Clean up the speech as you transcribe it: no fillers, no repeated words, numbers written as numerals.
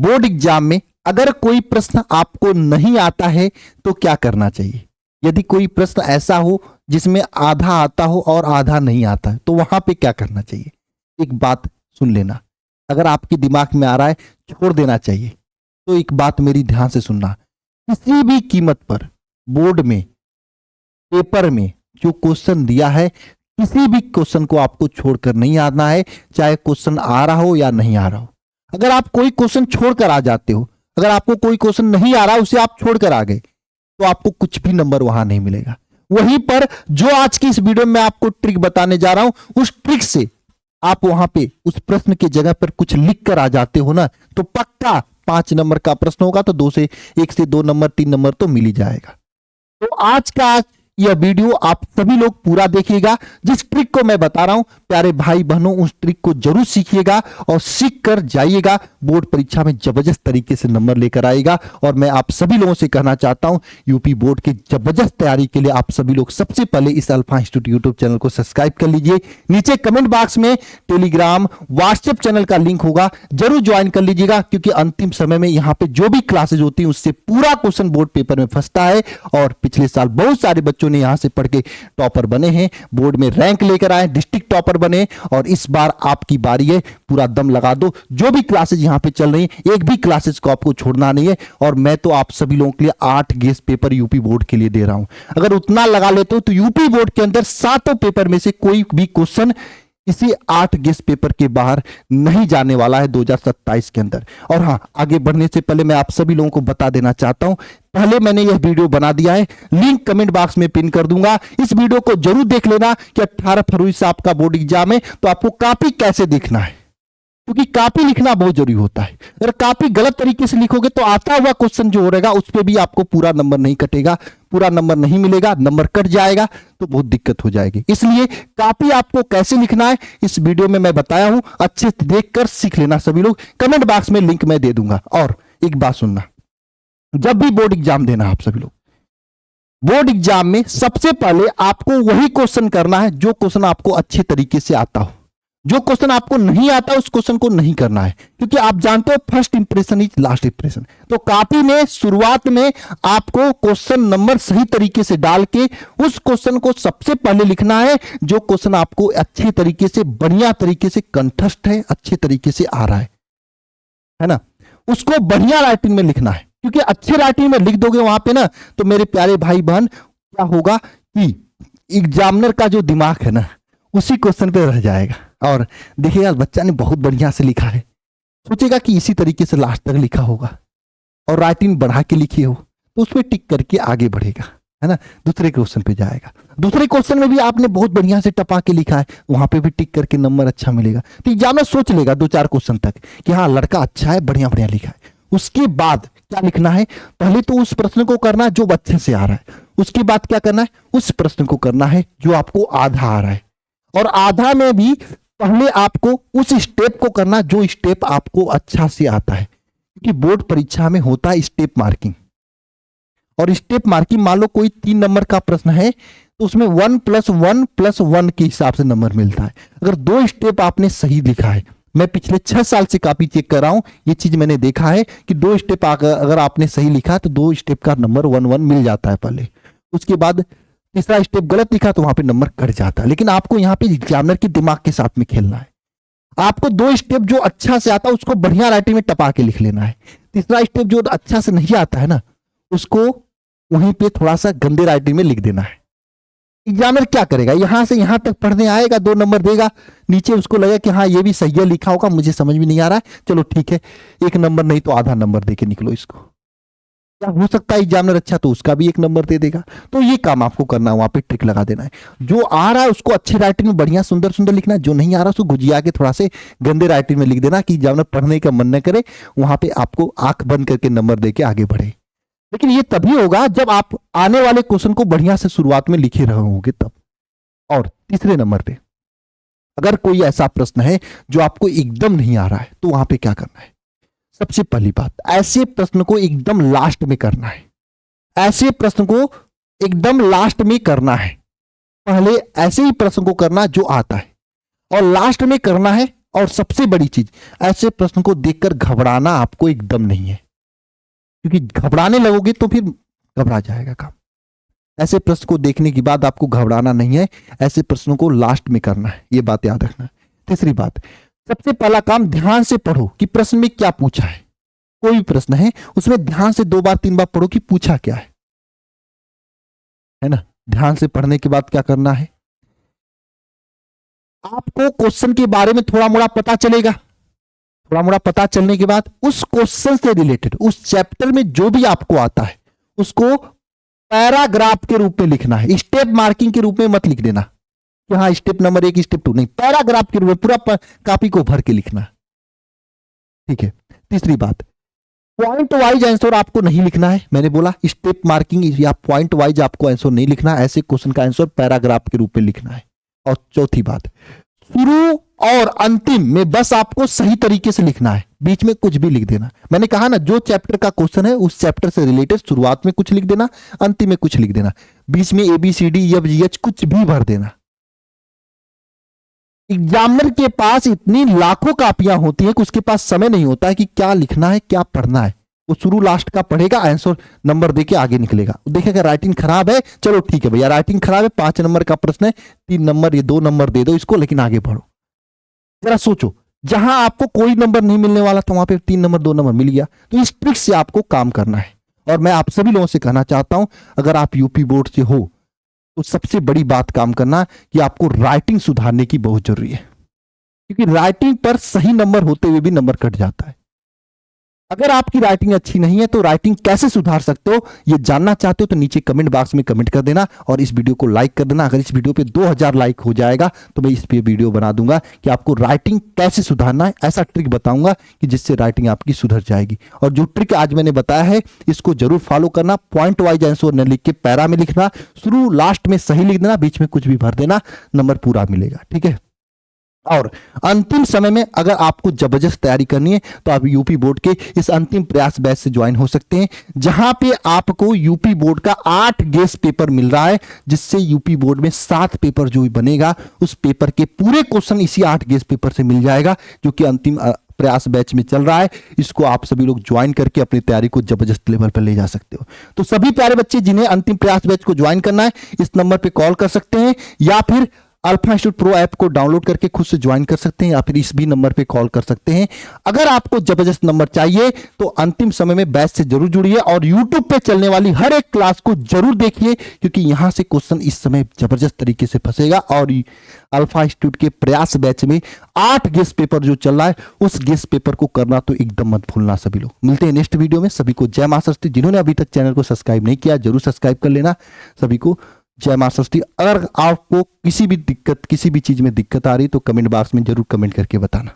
Board exam में अगर कोई प्रश्न आपको नहीं आता है तो क्या करना चाहिए? यदि कोई प्रश्न ऐसा हो जिसमें आधा आता हो और आधा नहीं आता है तो वहां पे क्या करना चाहिए? एक बात सुन लेना, अगर आपके दिमाग में आ रहा है छोड़ देना चाहिए, तो एक बात मेरी ध्यान से सुनना। किसी भी कीमत पर बोर्ड में, पेपर में जो क्वेश्चन दिया है, किसी भी क्वेश्चन को आपको छोड़कर नहीं आना है, चाहे क्वेश्चन आ रहा हो या नहीं आ रहा हो। अगर आप कोई क्वेश्चन छोड़कर आ जाते हो, अगर आपको कोई क्वेश्चन नहीं आ रहा उसे आप छोड़कर आ गए, तो आपको कुछ भी नंबर वहां नहीं मिलेगा। वहीं पर जो आज की इस वीडियो में आपको ट्रिक बताने जा रहा हूं, उस ट्रिक से आप वहां पे उस प्रश्न की जगह पर कुछ लिख कर आ जाते हो ना, तो पक्का 5 नंबर का प्रश्न होगा तो 1 से 2 नंबर 3 नंबर तो मिल ही जाएगा। तो आज का यह वीडियो आप सभी लोग पूरा देखिएगा। जिस ट्रिक को मैं बता रहा हूं प्यारे भाई बहनों, उस ट्रिक को जरूर सीखिएगा और सीख कर जाइएगा, बोर्ड परीक्षा में जबरदस्त तरीके से नंबर लेकर आएगा। और मैं आप सभी लोगों से कहना चाहता हूं, यूपी बोर्ड की जबरदस्त तैयारी के लिए आप सभी लोग सबसे पहले इस अल्फा इंस्टीट्यूट यूट्यूब चैनल को सब्सक्राइब कर लीजिए। नीचे कमेंट बॉक्स में टेलीग्राम, व्हाट्सएप चैनल का लिंक होगा, जरूर ज्वाइन कर लीजिएगा, क्योंकि अंतिम समय में यहां पे जो भी क्लासेज होती है उससे पूरा क्वेश्चन बोर्ड पेपर में फंसता है। और पिछले साल बहुत सारे बच्चों ने यहां से पढ़ के टॉपर बने हैं, बोर्ड में रैंक लेकर आए, डिस्ट्रिक्ट टॉपर बने। और इस बार आपकी बारी है, पूरा दम लगा दो। जो भी क्लासेज यहां पे चल रही हैं, एक भी क्लासेज को आपको छोड़ना नहीं है। और मैं तो आप सभी लोगों के लिए 8 गेस्ट पेपर यूपी बोर्ड के लिए दे रहा हूं। अगर उतना लगा लेते हो तो यूपी बोर्ड के अंदर 7 पेपर में से कोई भी क्वेश्चन इसी 8 गेस्ट पेपर के बाहर नहीं जाने वाला है 2027 के अंदर। और हाँ, आगे बढ़ने से पहले मैं आप सभी लोगों को बता देना चाहता हूं, पहले मैंने यह वीडियो बना दिया है, लिंक कमेंट बॉक्स में पिन कर दूंगा। इस वीडियो को जरूर देख लेना कि 18 फरवरी से आपका बोर्ड एग्जाम है, तो आपको कॉपी कैसे देखना है, क्योंकि कॉपी लिखना बहुत जरूरी होता है। अगर कॉपी गलत तरीके से लिखोगे तो आता हुआ क्वेश्चन जो रहेगा उस पर भी आपको पूरा नंबर नहीं कटेगा, पूरा नंबर नहीं मिलेगा, नंबर कट जाएगा, तो बहुत दिक्कत हो जाएगी। इसलिए कॉपी आपको कैसे लिखना है इस वीडियो में मैं बताया हूं, अच्छे से देखकर सीख लेना सभी लोग। कमेंट बॉक्स में लिंक मैं दे दूंगा। और एक बात सुनना, जब भी बोर्ड एग्जाम देना आप सभी लोग, बोर्ड एग्जाम में सबसे पहले आपको वही क्वेश्चन करना है जो क्वेश्चन आपको अच्छे तरीके से आता हो। जो क्वेश्चन आपको नहीं आता उस क्वेश्चन को नहीं करना है, क्योंकि आप जानते हो first impression is last impression. तो कॉपी में शुरुआत में आपको क्वेश्चन नंबर सही तरीके से डाल के उस क्वेश्चन को सबसे पहले लिखना है जो क्वेश्चन आपको अच्छे तरीके से, बढ़िया तरीके से कंठस्थ है, अच्छे तरीके से आ रहा है ना, उसको बढ़िया राइटिंग में लिखना है। क्योंकि अच्छे राइटिंग में लिख दोगे वहां पे ना, तो मेरे प्यारे भाई बहन क्या होगा कि एग्जामिनर का जो दिमाग है ना उसी क्वेश्चन पे रह जाएगा। और देखिएगा बच्चा ने बहुत बढ़िया से लिखा है, सोचेगा कि इसी तरीके से लास्ट तक लिखा होगा, और राइटिंग बढ़ा के लिखी हो तो उसमें टिक करके आगे बढ़ेगा, है ना, दूसरे क्वेश्चन पे जाएगा। दूसरे क्वेश्चन में भी आपने बहुत बढ़िया से टपा के लिखा है, वहां पे भी टिक करके नंबर अच्छा मिलेगा। तो एग्जामिनर सोच लेगा 2-4 क्वेश्चन तक कि हाँ लड़का अच्छा है, बढ़िया बढ़िया लिखा है। उसके बाद क्या लिखना है, पहले तो उस प्रश्न को करना जो अच्छे से आ रहा है, उसके बाद क्या करना है, उस प्रश्न को करना है जो आपको आधा आ रहा है, और आधा में भी पहले आपको उस स्टेप को करना जो स्टेप आपको अच्छा से आता है। क्योंकि बोर्ड परीक्षा में होता है स्टेप मार्किंग, और स्टेप मार्किंग मान लो कोई 3 नंबर का प्रश्न है तो उसमें 1+1+1 के हिसाब से नंबर मिलता है। अगर 2 स्टेप आपने सही लिखा है, मैं पिछले 6 साल से कॉपी चेक कर रहा हूं, ये चीज मैंने देखा है कि 2 स्टेप अगर आपने सही लिखा तो 2 स्टेप का नंबर 1-1 मिल जाता है पहले। उसके बाद तीसरा स्टेप गलत लिखा तो वहां पे नंबर कट जाता है। लेकिन आपको यहाँ पे एग्जामिनर के दिमाग के साथ में खेलना है। आपको 2 स्टेप जो अच्छा से आता है उसको बढ़िया राइटिंग में टपा के लिख लेना है। तीसरा स्टेप जो अच्छा से नहीं आता है ना, उसको वहीं पे थोड़ा सा गंदे राइटिंग में लिख देना है। एग्जामिनर क्या करेगा, यहां से यहां तक पढ़ने आएगा, 2 नंबर देगा, नीचे उसको लगा कि हाँ ये भी सही है लिखा होगा, मुझे समझ में नहीं आ रहा है, चलो ठीक है 1 नंबर नहीं तो आधा नंबर दे के निकलो इसको। क्या हो सकता है एग्जामिनर अच्छा तो उसका भी 1 नंबर दे देगा। तो ये काम आपको करना है, वहां पे ट्रिक लगा देना है। जो आ रहा है उसको अच्छे राइटिंग में बढ़िया सुंदर सुंदर लिखना है, जो नहीं आ रहा उसको गुजिया के थोड़ा से गंदे राइटिंग में लिख देना कि एग्जामिनर पढ़ने का मन न करे, वहां पे आपको आंख बंद करके नंबर दे के आगे बढ़े। लेकिन ये तभी होगा जब आप आने वाले क्वेश्चन को बढ़िया से शुरुआत में लिखे रहे होंगे तब। और तीसरे नंबर पे अगर कोई ऐसा प्रश्न है जो आपको एकदम नहीं आ रहा है तो वहां पे क्या करना है, सबसे पहली बात, ऐसे प्रश्न को एकदम लास्ट में करना है। ऐसे प्रश्न को एकदम लास्ट में करना है। पहले ऐसे ही प्रश्न को करना जो आता है, और लास्ट में करना है और सबसे बड़ी चीज, ऐसे प्रश्न को देखकर घबराना आपको एकदम नहीं है, क्योंकि घबराने लगोगे तो फिर घबरा जाएगा काम। ऐसे प्रश्न को देखने के बाद आपको घबराना नहीं है, ऐसे प्रश्नों को लास्ट में करना है, ये बात याद रखना है। तीसरी बात, सबसे पहला काम ध्यान से पढ़ो कि प्रश्न में क्या पूछा है। कोई भी प्रश्न है उसमें ध्यान से 2 बार 3 बार पढ़ो कि पूछा क्या है ना। ध्यान से पढ़ने के बाद क्या करना है, आपको क्वेश्चन के बारे में थोड़ा मोड़ा पता चलेगा। थोड़ा मोड़ा पता चलने के बाद उस क्वेश्चन से रिलेटेड, उस चैप्टर में जो भी आपको आता है उसको पैराग्राफ के रूप में लिखना है। स्टेप मार्किंग के रूप में मत लिख देना कि हाँ स्टेप नंबर 1 स्टेप 2, नहीं, पैराग्राफ के रूप में पूरा कॉपी को भर के लिखना, ठीक है। तीसरी बात, पॉइंट वाइज आंसर आपको नहीं लिखना है। मैंने बोला स्टेप मार्किंग या पॉइंट वाइज आपको आंसर नहीं लिखना, ऐसे क्वेश्चन का आंसर पैराग्राफ के रूप में लिखना है। और चौथी बात, शुरू और अंतिम में बस आपको सही तरीके से लिखना है, बीच में कुछ भी लिख देना। मैंने कहा ना, जो चैप्टर का क्वेश्चन है उस चैप्टर से रिलेटेड शुरुआत में कुछ लिख देना, अंतिम में कुछ लिख देना, बीच में ABCD FGH कुछ भी भर देना। एग्जामिनर के पास इतनी लाखों कापियां होती हैं कि उसके पास समय नहीं होता है कि क्या लिखना है क्या पढ़ना है। वो शुरू लास्ट का पढ़ेगा, आंसर नंबर देके आगे निकलेगा। देखेगा राइटिंग खराब है, चलो ठीक है भैया राइटिंग खराब है, 5 नंबर का प्रश्न है, 3 नंबर ये 2 नंबर दे दो इसको, लेकिन आगे बढ़ो। जरा सोचो, जहां आपको कोई नंबर नहीं मिलने वाला था वहां पे 3 नंबर 2 नंबर मिल गया। तो इस ट्रिक से आपको काम करना है। और मैं आप सभी लोगों से कहना चाहता हूं, अगर आप यूपी बोर्ड से हो तो सबसे बड़ी बात काम करना कि आपको राइटिंग सुधारने की बहुत जरूरी है, क्योंकि राइटिंग पर सही नंबर होते हुए भी नंबर कट जाता है। अगर आपकी राइटिंग अच्छी नहीं है तो राइटिंग कैसे सुधार सकते हो ये जानना चाहते हो तो नीचे कमेंट बॉक्स में कमेंट कर देना और इस वीडियो को लाइक कर देना। अगर इस वीडियो पे 2000 लाइक हो जाएगा तो मैं इस पे वीडियो बना दूंगा कि आपको राइटिंग कैसे सुधारना है, ऐसा ट्रिक बताऊंगा कि जिससे राइटिंग आपकी सुधर जाएगी। और जो ट्रिक आज मैंने बताया है इसको जरूर फॉलो करना। पॉइंट वाइज आंसर न लिख के पैरा में लिखना, शुरू लास्ट में सही लिख देना, बीच में कुछ भी भर देना, नंबर पूरा मिलेगा, ठीक है। और अंतिम समय में अगर आपको जबरदस्त तैयारी करनी है तो आप यूपी बोर्ड के इस अंतिम प्रयास बैच से ज्वाइन हो सकते हैं, जहां पे आपको यूपी बोर्ड का 8 गेस्ट पेपर मिल रहा है, जिससे यूपी बोर्ड में 7 पेपर जो बनेगा उस पेपर के पूरे क्वेश्चन इसी 8 गेस्ट पेपर से मिल जाएगा, जो कि अंतिम प्रयास बैच में चल रहा है। इसको आप सभी लोग ज्वाइन करके अपनी तैयारी को जबरदस्त लेवल पर ले जा सकते हो। तो सभी प्यारे बच्चे जिन्हें अंतिम प्रयास बैच को ज्वाइन करना है इस नंबर पे कॉल कर सकते हैं, या फिर अल्फा इंस्टीट्यूट प्रो ऐप को डाउनलोड करके खुद से ज्वाइन कर सकते हैं, या फिर इस भी नंबर पे कॉल कर सकते हैं। अगर आपको जबरदस्त नंबर चाहिए तो अंतिम समय में बैच से जरूर जुड़िए और यूट्यूब पे चलने वाली हर एक क्लास को जरूर देखिए, क्योंकि यहां से क्वेश्चन इस समय जबरदस्त तरीके से फंसेगा। और अल्फा इंस्टीट्यूट के प्रयास बैच में 8 गेस्ट पेपर जो चल रहा है उस गेस्ट पेपर को करना तो एकदम मत भूलना। सभी लोग मिलते हैं नेक्स्ट वीडियो में। सभी को जय मां सरस्वती। जिन्होंने अभी तक चैनल को सब्सक्राइब नहीं किया जरूर सब्सक्राइब कर लेना। सभी को जय मां सरस्वती। अगर आपको किसी भी चीज में दिक्कत आ रही तो कमेंट बॉक्स में जरूर कमेंट करके बताना।